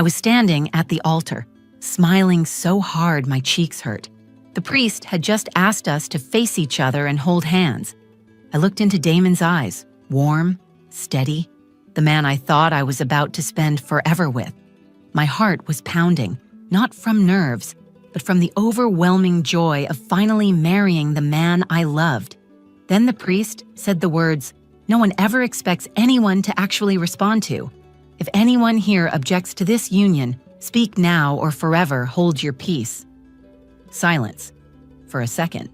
I was standing at the altar, smiling so hard my cheeks hurt. The priest had just asked us to face each other and hold hands. I looked into Damon's eyes, warm, steady, the man I thought I was about to spend forever with. My heart was pounding, not from nerves, but from the overwhelming joy of finally marrying the man I loved. Then the priest said the words no one ever expects anyone to actually respond to. If anyone here objects to this union, speak now or forever hold your peace. Silence. For a second.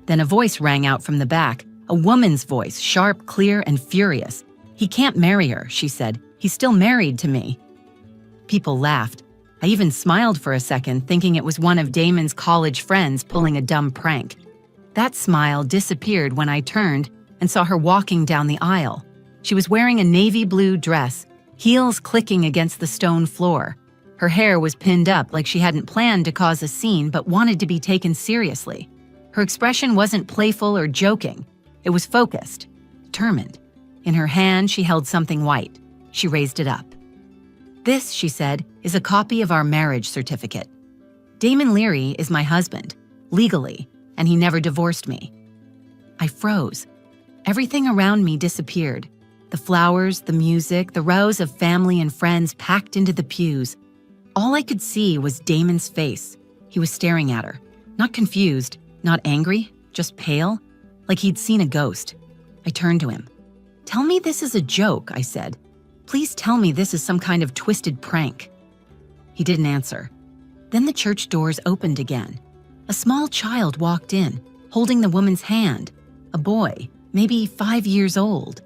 Then a voice rang out from the back, a woman's voice, sharp, clear, and furious. "He can't marry her," she said. "He's still married to me." People laughed. I even smiled for a second, thinking it was one of Damon's college friends pulling a dumb prank. That smile disappeared when I turned and saw her walking down the aisle. She was wearing a navy blue dress, heels clicking against the stone floor. Her hair was pinned up like she hadn't planned to cause a scene but wanted to be taken seriously. Her expression wasn't playful or joking. It was focused, determined. In her hand, she held something white. She raised it up. "This," she said, "is a copy of our marriage certificate. Damon Leary is my husband, legally, and he never divorced me." I froze. Everything around me disappeared. The flowers, the music, the rows of family and friends packed into the pews. All I could see was Damon's face. He was staring at her. Not confused, not angry, just pale, like he'd seen a ghost. I turned to him. "Tell me this is a joke," I said. "Please tell me this is some kind of twisted prank." He didn't answer. Then the church doors opened again. A small child walked in, holding the woman's hand. A boy, maybe 5 years old.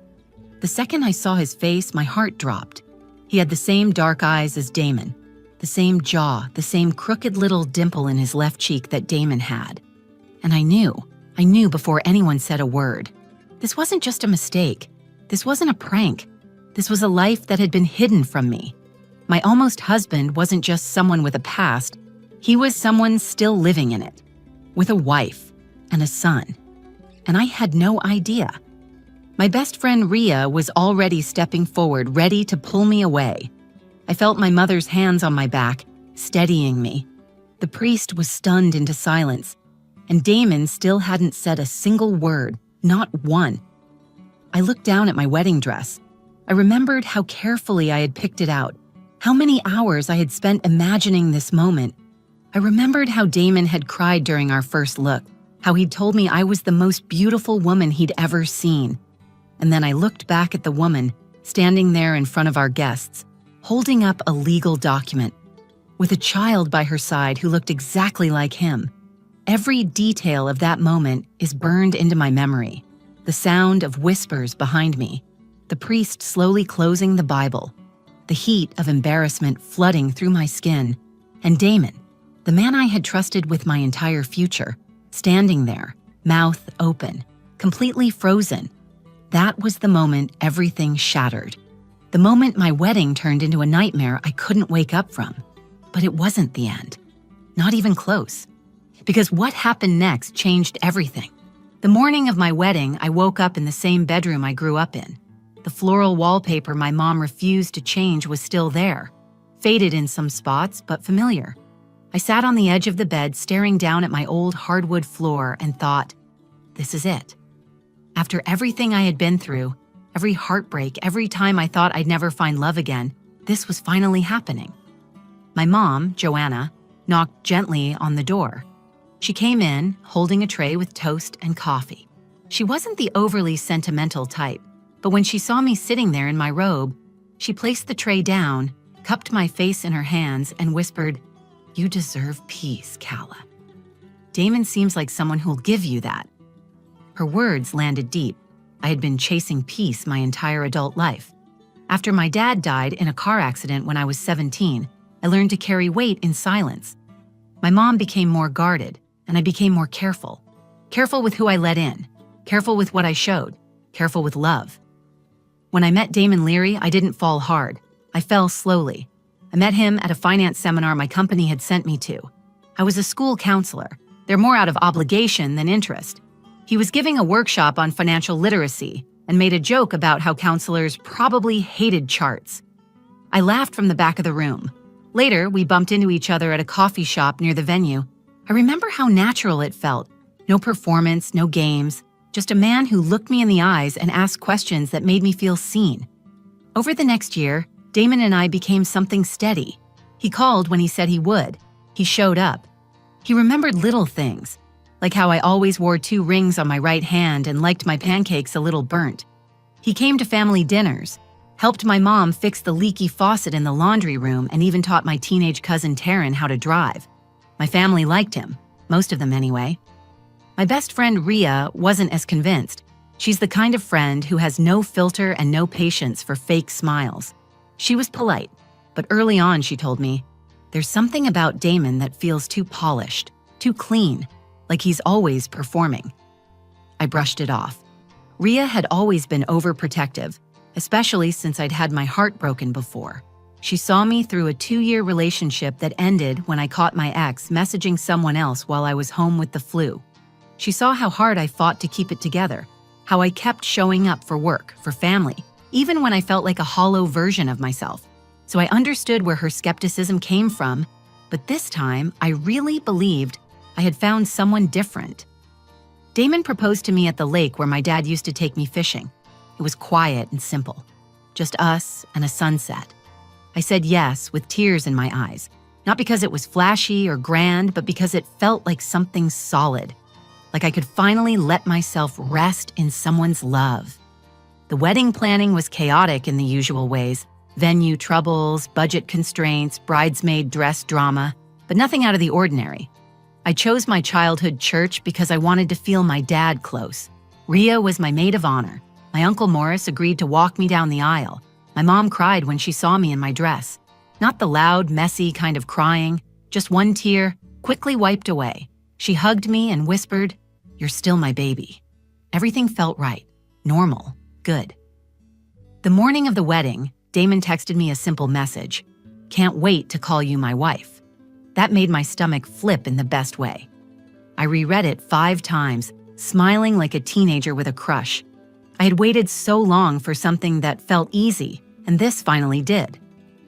The second I saw his face, my heart dropped. He had the same dark eyes as Damon, the same jaw, the same crooked little dimple in his left cheek that Damon had. And I knew before anyone said a word. This wasn't just a mistake. This wasn't a prank. This was a life that had been hidden from me. My almost husband wasn't just someone with a past. He was someone still living in it, with a wife and a son. And I had no idea. My best friend Ria was already stepping forward, ready to pull me away. I felt my mother's hands on my back, steadying me. The priest was stunned into silence, and Damon still hadn't said a single word, not one. I looked down at my wedding dress. I remembered how carefully I had picked it out, how many hours I had spent imagining this moment. I remembered how Damon had cried during our first look, how he'd told me I was the most beautiful woman he'd ever seen. And then I looked back at the woman standing there in front of our guests, holding up a legal document, with a child by her side who looked exactly like him. Every detail of that moment is burned into my memory. The sound of whispers behind me, the priest slowly closing the Bible, the heat of embarrassment flooding through my skin, and Damon, the man I had trusted with my entire future, standing there, mouth open, completely frozen. That was the moment everything shattered. The moment my wedding turned into a nightmare I couldn't wake up from. But it wasn't the end. Not even close. Because what happened next changed everything. The morning of my wedding, I woke up in the same bedroom I grew up in. The floral wallpaper my mom refused to change was still there, faded in some spots, but familiar. I sat on the edge of the bed staring down at my old hardwood floor and thought, this is it. After everything I had been through, every heartbreak, every time I thought I'd never find love again, this was finally happening. My mom, Joanna, knocked gently on the door. She came in, holding a tray with toast and coffee. She wasn't the overly sentimental type, but when she saw me sitting there in my robe, she placed the tray down, cupped my face in her hands, and whispered, "You deserve peace, Calla. Damon seems like someone who'll give you that." Her words landed deep. I had been chasing peace my entire adult life. After my dad died in a car accident when I was 17, I learned to carry weight in silence. My mom became more guarded, and I became more careful. Careful with who I let in, careful with what I showed, careful with love. When I met Damon Leary, I didn't fall hard. I fell slowly. I met him at a finance seminar my company had sent me to. I was a school counselor. They're more out of obligation than interest. He was giving a workshop on financial literacy and made a joke about how counselors probably hated charts. I laughed from the back of the room. Later, we bumped into each other at a coffee shop near the venue. I remember how natural it felt. No performance, no games, just a man who looked me in the eyes and asked questions that made me feel seen. Over the next year, Damon and I became something steady. He called when he said he would. He showed up. He remembered little things, like how I always wore 2 rings on my right hand and liked my pancakes a little burnt. He came to family dinners, helped my mom fix the leaky faucet in the laundry room, and even taught my teenage cousin Taryn how to drive. My family liked him, most of them anyway. My best friend Rhea wasn't as convinced. She's the kind of friend who has no filter and no patience for fake smiles. She was polite, but early on she told me, "There's something about Damon that feels too polished, too clean, like he's always performing." I brushed it off. Rhea had always been overprotective, especially since I'd had my heart broken before. She saw me through a 2-year relationship that ended when I caught my ex messaging someone else while I was home with the flu. She saw how hard I fought to keep it together, how I kept showing up for work, for family, even when I felt like a hollow version of myself. So I understood where her skepticism came from, but this time I really believed I had found someone different. Damon proposed to me at the lake where my dad used to take me fishing. It was quiet and simple, just us and a sunset. I said yes with tears in my eyes, not because it was flashy or grand, but because it felt like something solid, like I could finally let myself rest in someone's love. The wedding planning was chaotic in the usual ways: venue troubles, budget constraints, bridesmaid dress drama, but nothing out of the ordinary. I chose my childhood church because I wanted to feel my dad close. Rhea was my maid of honor. My Uncle Morris agreed to walk me down the aisle. My mom cried when she saw me in my dress. Not the loud, messy kind of crying, just one tear, quickly wiped away. She hugged me and whispered, "You're still my baby." Everything felt right, normal, good. The morning of the wedding, Damon texted me a simple message: "Can't wait to call you my wife." That made my stomach flip in the best way. I reread it 5 times, smiling like a teenager with a crush. I had waited so long for something that felt easy, and this finally did.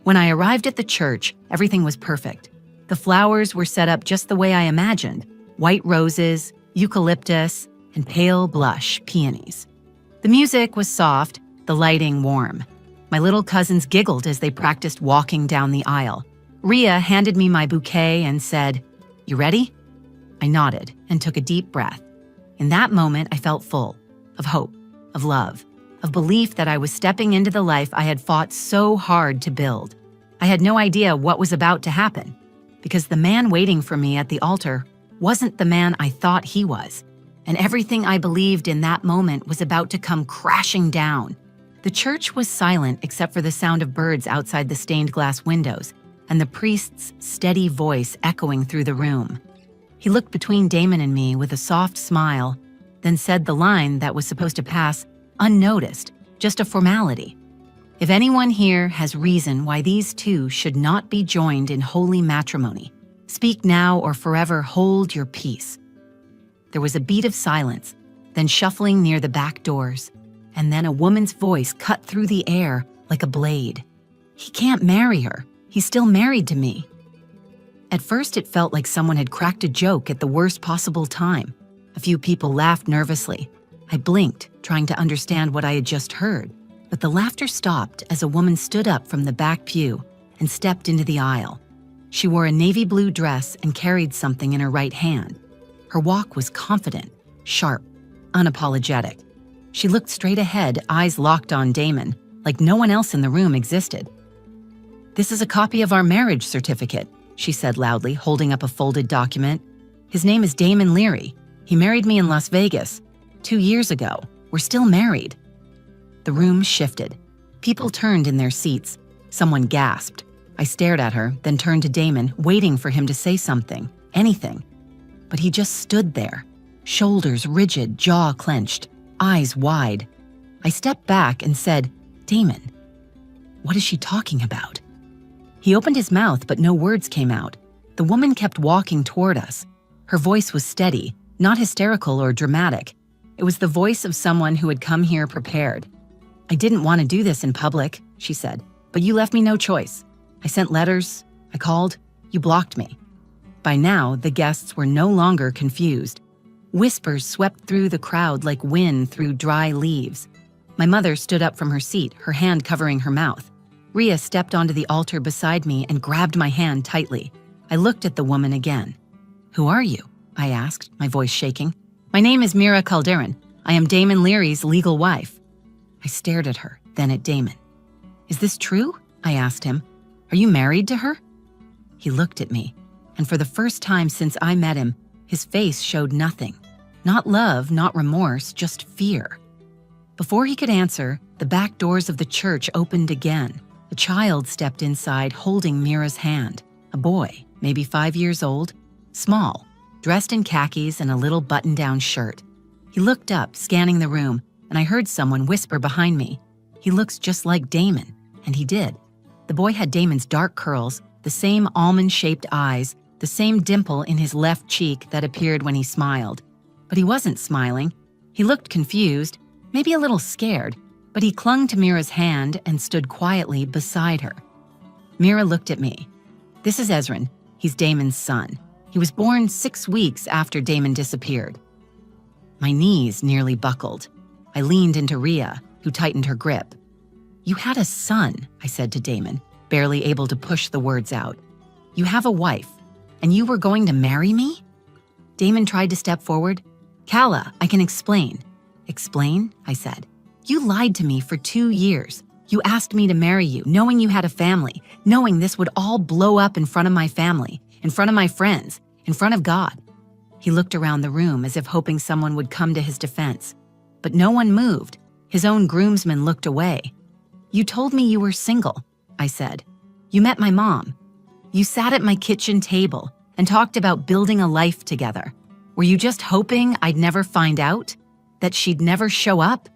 When I arrived at the church, everything was perfect. The flowers were set up just the way I imagined: white roses, eucalyptus, and pale blush peonies. The music was soft, the lighting warm. My little cousins giggled as they practiced walking down the aisle. Rhea handed me my bouquet and said, "You ready?" I nodded and took a deep breath. In that moment, I felt full of hope, of love, of belief that I was stepping into the life I had fought so hard to build. I had no idea what was about to happen, because the man waiting for me at the altar wasn't the man I thought he was, and everything I believed in that moment was about to come crashing down. The church was silent except for the sound of birds outside the stained glass windows and the priest's steady voice echoing through the room. He looked between Damon and me with a soft smile, then said the line that was supposed to pass unnoticed, just a formality. "If anyone here has reason why these two should not be joined in holy matrimony, speak now or forever hold your peace." There was a beat of silence, then shuffling near the back doors, and then a woman's voice cut through the air like a blade. "He can't marry her. He's still married to me." At first, it felt like someone had cracked a joke at the worst possible time. A few people laughed nervously. I blinked, trying to understand what I had just heard, but the laughter stopped as a woman stood up from the back pew and stepped into the aisle. She wore a navy blue dress and carried something in her right hand. Her walk was confident, sharp, unapologetic. She looked straight ahead, eyes locked on Damon, like no one else in the room existed. "This is a copy of our marriage certificate," she said loudly, holding up a folded document. "His name is Damon Leary. He married me in Las Vegas 2 years ago. We're still married." The room shifted. People turned in their seats. Someone gasped. I stared at her, then turned to Damon, waiting for him to say something, anything. But he just stood there, shoulders rigid, jaw clenched, eyes wide. I stepped back and said, "Damon, what is she talking about?" He opened his mouth, but no words came out. The woman kept walking toward us. Her voice was steady, not hysterical or dramatic. It was the voice of someone who had come here prepared. "I didn't want to do this in public," she said. But you left me no choice. I sent letters, I called, you blocked me. By now, the guests were no longer confused. Whispers swept through the crowd like wind through dry leaves. My mother stood up from her seat, her hand covering her mouth. Ria stepped onto the altar beside me and grabbed my hand tightly. I looked at the woman again. "Who are you?" I asked, my voice shaking. "My name is Mira Calderon. I am Damon Leary's legal wife." I stared at her, then at Damon. "Is this true?" I asked him. "Are you married to her?" He looked at me, and for the first time since I met him, his face showed nothing. Not love, not remorse, just fear. Before he could answer, the back doors of the church opened again. A child stepped inside holding Mira's hand. A boy, maybe 5 years old, small, dressed in khakis and a little button-down shirt. He looked up, scanning the room, and I heard someone whisper behind me, "He looks just like Damon," and he did. The boy had Damon's dark curls, the same almond-shaped eyes, the same dimple in his left cheek that appeared when he smiled. But he wasn't smiling. He looked confused, maybe a little scared, but he clung to Mira's hand and stood quietly beside her. Mira looked at me. "This is Ezrin. He's Damon's son. He was born 6 weeks after Damon disappeared." My knees nearly buckled. I leaned into Ria, who tightened her grip. "You had a son," I said to Damon, barely able to push the words out. "You have a wife, and you were going to marry me?" Damon tried to step forward. "Calla, I can explain." "Explain?" I said. "You lied to me for 2 years. You asked me to marry you, knowing you had a family, knowing this would all blow up in front of my family, in front of my friends, in front of God." He looked around the room as if hoping someone would come to his defense. But no one moved. His own groomsmen looked away. "You told me you were single," I said. "You met my mom. You sat at my kitchen table and talked about building a life together. Were you just hoping I'd never find out? That she'd never show up?"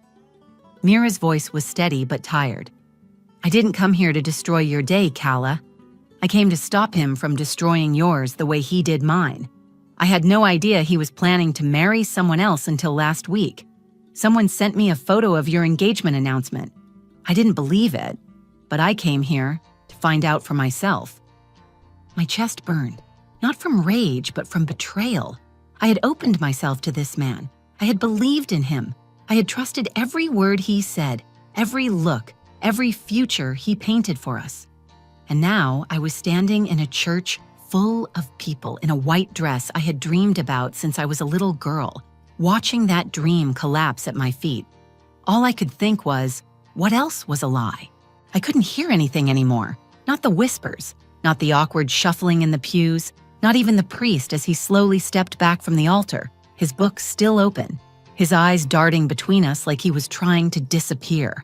Mira's voice was steady but tired. "I didn't come here to destroy your day, Calla. I came to stop him from destroying yours the way he did mine. I had no idea he was planning to marry someone else until last week. Someone sent me a photo of your engagement announcement. I didn't believe it, but I came here to find out for myself." My chest burned, not from rage, but from betrayal. I had opened myself to this man. I had believed in him. I had trusted every word he said, every look, every future he painted for us. And now I was standing in a church full of people in a white dress I had dreamed about since I was a little girl, watching that dream collapse at my feet. All I could think was, what else was a lie? I couldn't hear anything anymore, not the whispers, not the awkward shuffling in the pews, not even the priest as he slowly stepped back from the altar, his book still open, his eyes darting between us like he was trying to disappear.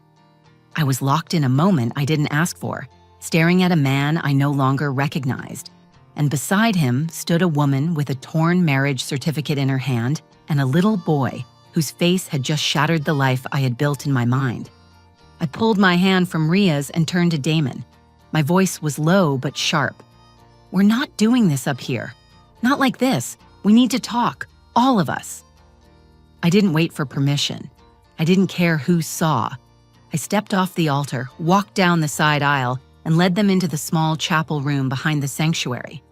I was locked in a moment I didn't ask for, staring at a man I no longer recognized. And beside him stood a woman with a torn marriage certificate in her hand and a little boy whose face had just shattered the life I had built in my mind. I pulled my hand from Ria's and turned to Damon. My voice was low but sharp. "We're not doing this up here. Not like this. We need to talk, all of us." I didn't wait for permission. I didn't care who saw. I stepped off the altar, walked down the side aisle, and led them into the small chapel room behind the sanctuary.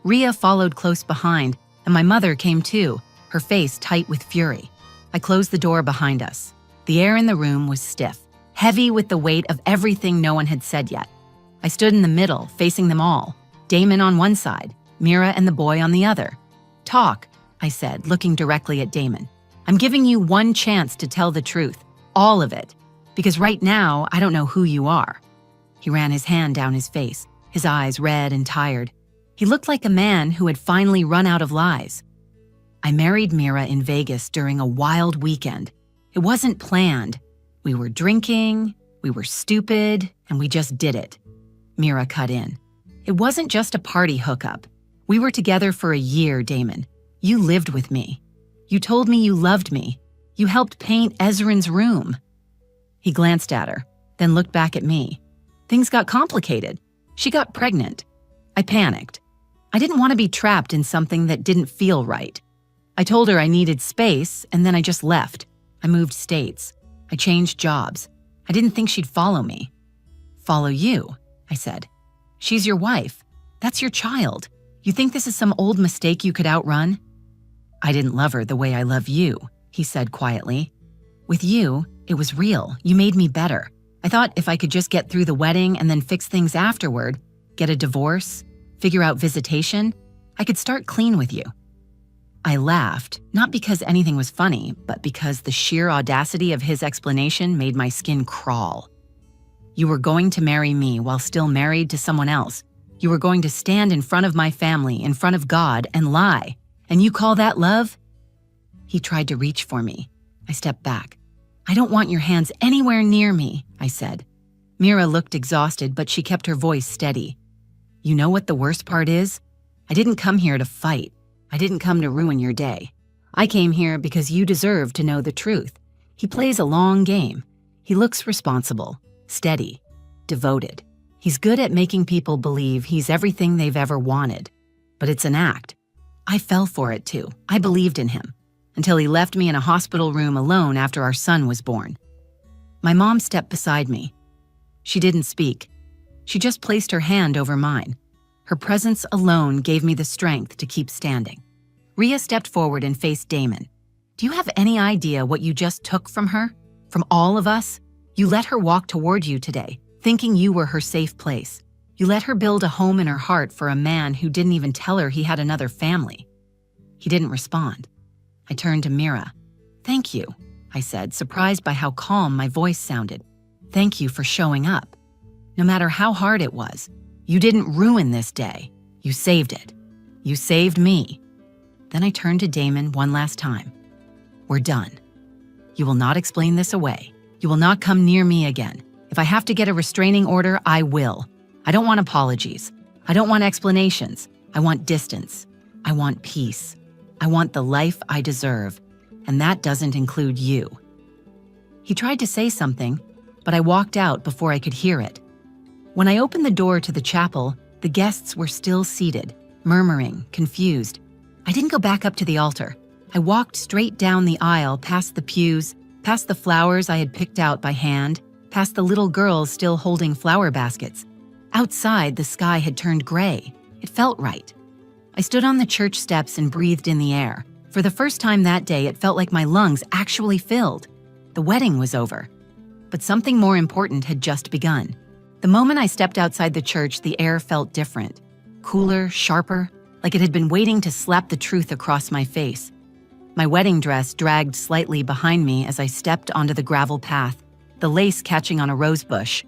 Ria followed close behind, and my mother came too, her face tight with fury. I closed the door behind us. The air in the room was stiff, heavy with the weight of everything no one had said yet. I stood in the middle, facing them all, Damon on one side, Mira and the boy on the other. "Talk," I said, looking directly at Damon. "I'm giving you one chance to tell the truth, all of it, because right now I don't know who you are." He ran his hand down his face, his eyes red and tired. He looked like a man who had finally run out of lies. "I married Mira in Vegas during a wild weekend. It wasn't planned. We were drinking, we were stupid, and we just did it." Mira cut in. "It wasn't just a party hookup. We were together for a year, Damon. You lived with me. You told me you loved me. You helped paint Ezrin's room." He glanced at her, then looked back at me. Things got complicated. She got pregnant. I panicked. I didn't want to be trapped in something that didn't feel right. I told her I needed space, and then I just left. I moved states. I changed jobs. I didn't think she'd follow me. Follow you, I said. She's your wife. That's your child. You think this is some old mistake you could outrun? I didn't love her the way I love you, he said quietly. With you, it was real. You made me better. I thought if I could just get through the wedding and then fix things afterward, get a divorce, figure out visitation, I could start clean with you. I laughed, not because anything was funny, but because the sheer audacity of his explanation made my skin crawl. You were going to marry me while still married to someone else. You were going to stand in front of my family, in front of God, and lie. And you call that love? He tried to reach for me. I stepped back. I don't want your hands anywhere near me, I said. Mira looked exhausted, but she kept her voice steady. You know what the worst part is? I didn't come here to fight. I didn't come to ruin your day. I came here because you deserve to know the truth. He plays a long game. He looks responsible, steady, devoted. He's good at making people believe he's everything they've ever wanted. But it's an act. I fell for it too. I believed in him. Until he left me in a hospital room alone after our son was born. My mom stepped beside me. She didn't speak. She just placed her hand over mine. Her presence alone gave me the strength to keep standing. Rhea stepped forward and faced Damon. Do you have any idea what you just took from her? From all of us? You let her walk toward you today, thinking you were her safe place. You let her build a home in her heart for a man who didn't even tell her he had another family. He didn't respond. I turned to Mira. Thank you, I said, surprised by how calm my voice sounded. Thank you for showing up. No matter how hard it was, you didn't ruin this day. You saved it. You saved me. Then I turned to Damon one last time. We're done. You will not explain this away. You will not come near me again. If I have to get a restraining order, I will. I don't want apologies. I don't want explanations. I want distance. I want peace. I want the life I deserve, and that doesn't include you. He tried to say something, but I walked out before I could hear it. When I opened the door to the chapel, the guests were still seated, murmuring, confused. I didn't go back up to the altar. I walked straight down the aisle, past the pews, past the flowers I had picked out by hand, past the little girls still holding flower baskets. Outside, the sky had turned gray. It felt right. I stood on the church steps and breathed in the air. For the first time that day, it felt like my lungs actually filled. The wedding was over. But something more important had just begun. The moment I stepped outside the church, the air felt different. Cooler, sharper, like it had been waiting to slap the truth across my face. My wedding dress dragged slightly behind me as I stepped onto the gravel path, the lace catching on a rose bush.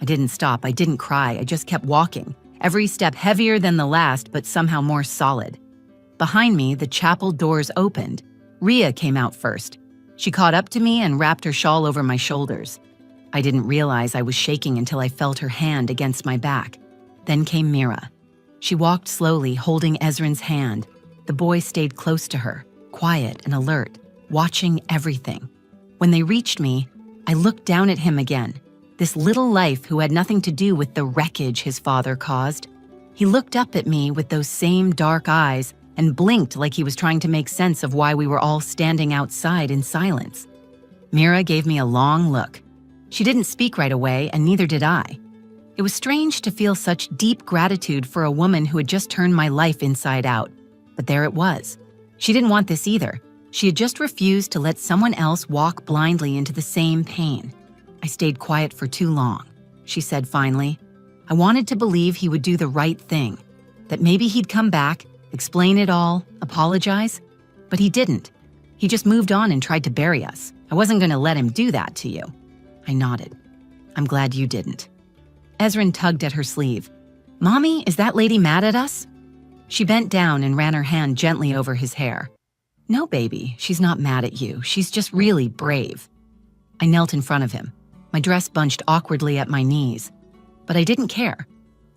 I didn't stop, I didn't cry, I just kept walking. Every step heavier than the last, but somehow more solid. Behind me, the chapel doors opened. Rhea came out first. She caught up to me and wrapped her shawl over my shoulders. I didn't realize I was shaking until I felt her hand against my back. Then came Mira. She walked slowly, holding Ezran's hand. The boy stayed close to her, quiet and alert, watching everything. When they reached me, I looked down at him again. This little life who had nothing to do with the wreckage his father caused. He looked up at me with those same dark eyes and blinked like he was trying to make sense of why we were all standing outside in silence. Mira gave me a long look. She didn't speak right away, and neither did I. It was strange to feel such deep gratitude for a woman who had just turned my life inside out. But there it was. She didn't want this either. She had just refused to let someone else walk blindly into the same pain. I stayed quiet for too long, she said finally. I wanted to believe he would do the right thing, that maybe he'd come back, explain it all, apologize. But he didn't. He just moved on and tried to bury us. I wasn't going to let him do that to you. I nodded. I'm glad you didn't. Ezran tugged at her sleeve. Mommy, is that lady mad at us? She bent down and ran her hand gently over his hair. No, baby, she's not mad at you. She's just really brave. I knelt in front of him. My dress bunched awkwardly at my knees. But I didn't care.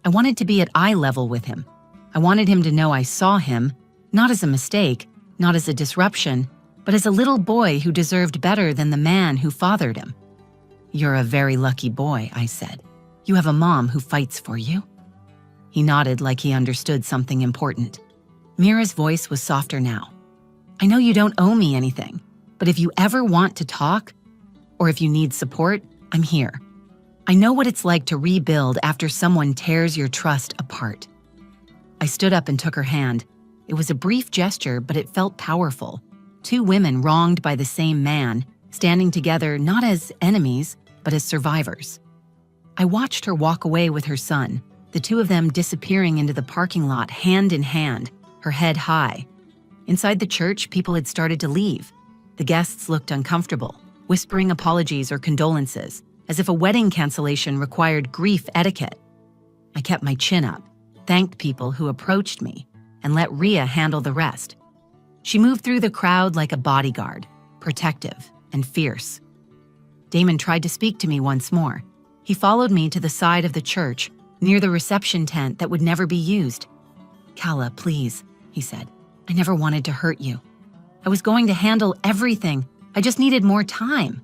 I wanted to be at eye level with him. I wanted him to know I saw him, not as a mistake, not as a disruption, but as a little boy who deserved better than the man who fathered him. You're a very lucky boy, I said. You have a mom who fights for you. He nodded like he understood something important. Mira's voice was softer now. I know you don't owe me anything, but if you ever want to talk, or if you need support, I'm here. I know what it's like to rebuild after someone tears your trust apart. I stood up and took her hand. It was a brief gesture, but it felt powerful. Two women wronged by the same man, standing together not as enemies, but as survivors. I watched her walk away with her son, the two of them disappearing into the parking lot hand in hand, her head high. Inside the church, people had started to leave. The guests looked uncomfortable, whispering apologies or condolences, as if a wedding cancellation required grief etiquette. I kept my chin up, thanked people who approached me, and let Rhea handle the rest. She moved through the crowd like a bodyguard, protective and fierce. Damon tried to speak to me once more. He followed me to the side of the church, near the reception tent that would never be used. "Calla, please," he said. "I never wanted to hurt you. I was going to handle everything. I just needed more time."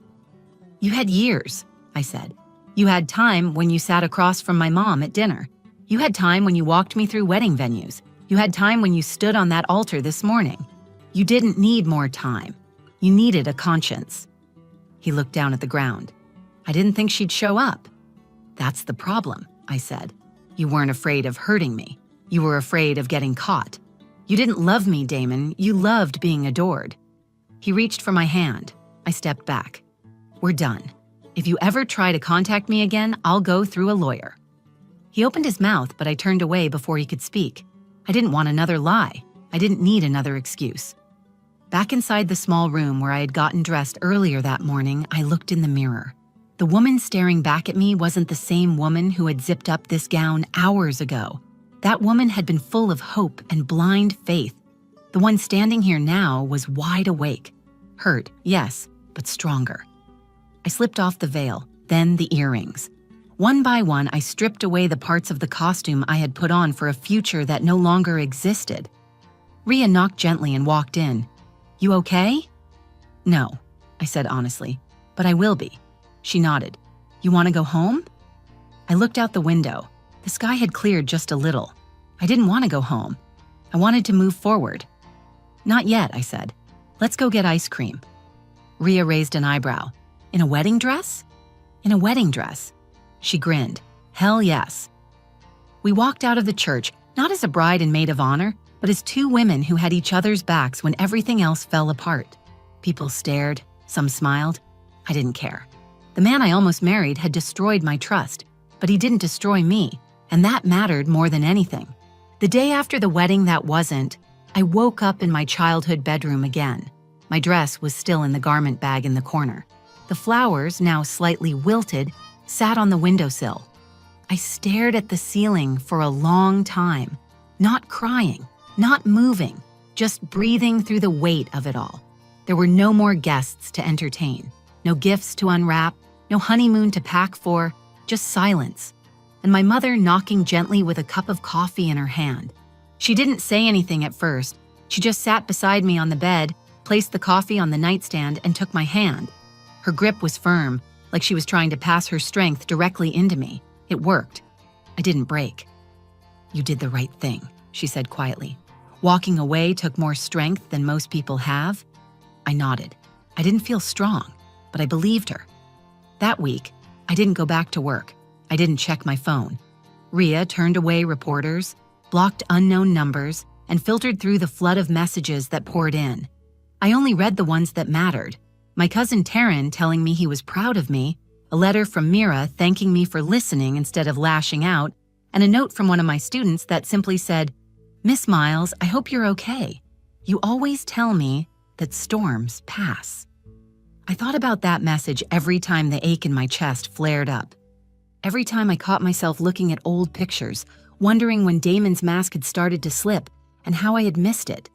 "You had years," I said. "You had time when you sat across from my mom at dinner. You had time when you walked me through wedding venues. You had time when you stood on that altar this morning. You didn't need more time. You needed a conscience." He looked down at the ground. "I didn't think she'd show up." "That's the problem," I said. "You weren't afraid of hurting me. You were afraid of getting caught. You didn't love me, Damon. You loved being adored." He reached for my hand. I stepped back. "We're done. If you ever try to contact me again, I'll go through a lawyer." He opened his mouth, but I turned away before he could speak. I didn't want another lie. I didn't need another excuse. Back inside the small room where I had gotten dressed earlier that morning, I looked in the mirror. The woman staring back at me wasn't the same woman who had zipped up this gown hours ago. That woman had been full of hope and blind faith. The one standing here now was wide awake. Hurt, yes, but stronger. I slipped off the veil, then the earrings. One by one, I stripped away the parts of the costume I had put on for a future that no longer existed. Rhea knocked gently and walked in. "You okay?" "No," I said honestly, "but I will be." She nodded. "You want to go home?" I looked out the window. The sky had cleared just a little. I didn't want to go home. I wanted to move forward. "Not yet," I said. "Let's go get ice cream." Rhea raised an eyebrow. "In a wedding dress?" "In a wedding dress." She grinned. "Hell yes." We walked out of the church, not as a bride and maid of honor, but as two women who had each other's backs when everything else fell apart. People stared, some smiled. I didn't care. The man I almost married had destroyed my trust, but he didn't destroy me, and that mattered more than anything. The day after the wedding that wasn't, I woke up in my childhood bedroom again. My dress was still in the garment bag in the corner. The flowers, now slightly wilted, sat on the windowsill. I stared at the ceiling for a long time, not crying, not moving, just breathing through the weight of it all. There were no more guests to entertain, no gifts to unwrap, no honeymoon to pack for, just silence. And my mother knocking gently with a cup of coffee in her hand. She didn't say anything at first. She just sat beside me on the bed, placed the coffee on the nightstand, and took my hand. Her grip was firm, like she was trying to pass her strength directly into me. It worked. I didn't break. "You did the right thing," she said quietly. "Walking away took more strength than most people have." I nodded. I didn't feel strong, but I believed her. That week, I didn't go back to work. I didn't check my phone. Rhea turned away reporters, blocked unknown numbers, and filtered through the flood of messages that poured in. I only read the ones that mattered. My cousin Taryn telling me he was proud of me, a letter from Mira thanking me for listening instead of lashing out, and a note from one of my students that simply said, "Miss Miles, I hope you're okay. You always tell me that storms pass." I thought about that message every time the ache in my chest flared up. Every time I caught myself looking at old pictures, wondering when Damon's mask had started to slip and how I had missed it.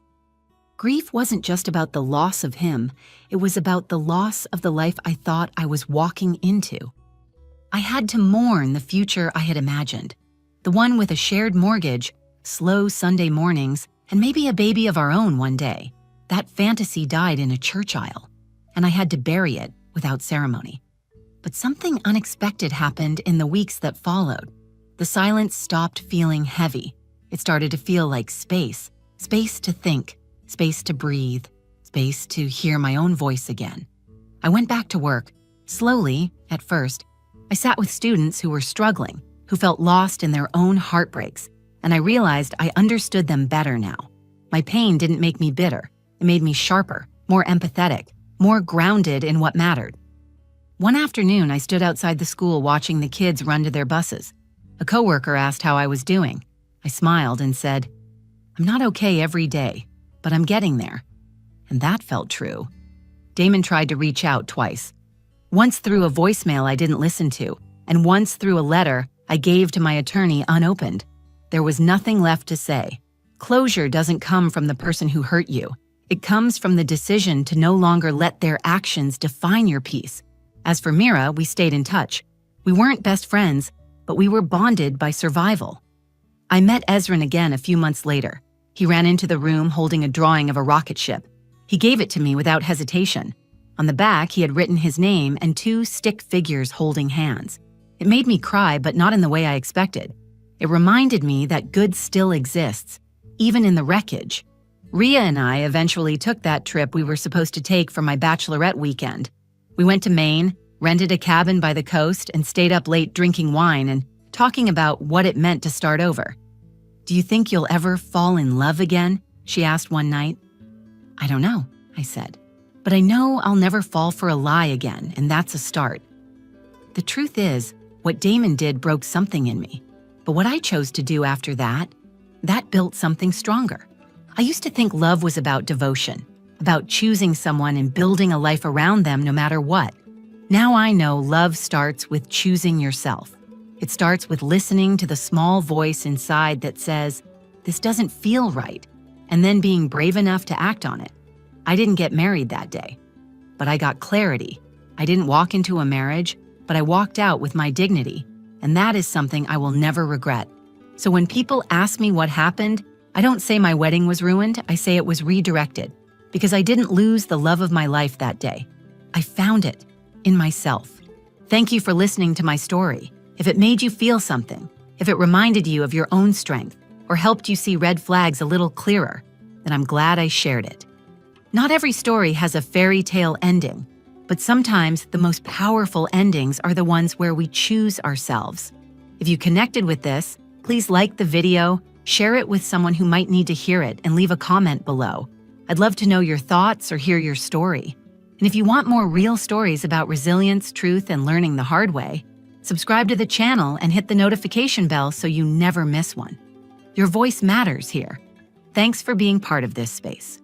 Grief wasn't just about the loss of him, it was about the loss of the life I thought I was walking into. I had to mourn the future I had imagined, the one with a shared mortgage, slow Sunday mornings, and maybe a baby of our own one day. That fantasy died in a church aisle, and I had to bury it without ceremony. But something unexpected happened in the weeks that followed. The silence stopped feeling heavy. It started to feel like space, space to think, space to breathe, space to hear my own voice again. I went back to work, slowly at first, I sat with students who were struggling, who felt lost in their own heartbreaks, and I realized I understood them better now. My pain didn't make me bitter. It made me sharper, more empathetic, more grounded in what mattered. One afternoon, I stood outside the school watching the kids run to their buses. A coworker asked how I was doing. I smiled and said, "I'm not okay every day, but I'm getting there." And that felt true. Damon tried to reach out twice. Once through a voicemail I didn't listen to, and once through a letter I gave to my attorney unopened. There was nothing left to say. Closure doesn't come from the person who hurt you. It comes from the decision to no longer let their actions define your peace. As for Mira, we stayed in touch. We weren't best friends, but we were bonded by survival. I met Ezrin again a few months later. He ran into the room holding a drawing of a rocket ship. He gave it to me without hesitation. On the back, he had written his name and 2 stick figures holding hands. It made me cry, but not in the way I expected. It reminded me that good still exists, even in the wreckage. Ria and I eventually took that trip we were supposed to take for my bachelorette weekend. We went to Maine, rented a cabin by the coast, and stayed up late drinking wine and talking about what it meant to start over. "Do you think you'll ever fall in love again?" she asked one night. "I don't know," I said. "But I know I'll never fall for a lie again, and that's a start." The truth is, what Damon did broke something in me. But what I chose to do after that built something stronger. I used to think love was about devotion, about choosing someone and building a life around them no matter what. Now I know love starts with choosing yourself. It starts with listening to the small voice inside that says, "This doesn't feel right," and then being brave enough to act on it. I didn't get married that day, but I got clarity. I didn't walk into a marriage, but I walked out with my dignity, and that is something I will never regret. So when people ask me what happened, I don't say my wedding was ruined, I say it was redirected, because I didn't lose the love of my life that day. I found it in myself. Thank you for listening to my story. If it made you feel something, if it reminded you of your own strength, or helped you see red flags a little clearer, then I'm glad I shared it. Not every story has a fairy tale ending, but sometimes the most powerful endings are the ones where we choose ourselves. If you connected with this, please like the video, share it with someone who might need to hear it, and leave a comment below. I'd love to know your thoughts or hear your story. And if you want more real stories about resilience, truth, and learning the hard way, subscribe to the channel and hit the notification bell so you never miss one. Your voice matters here. Thanks for being part of this space.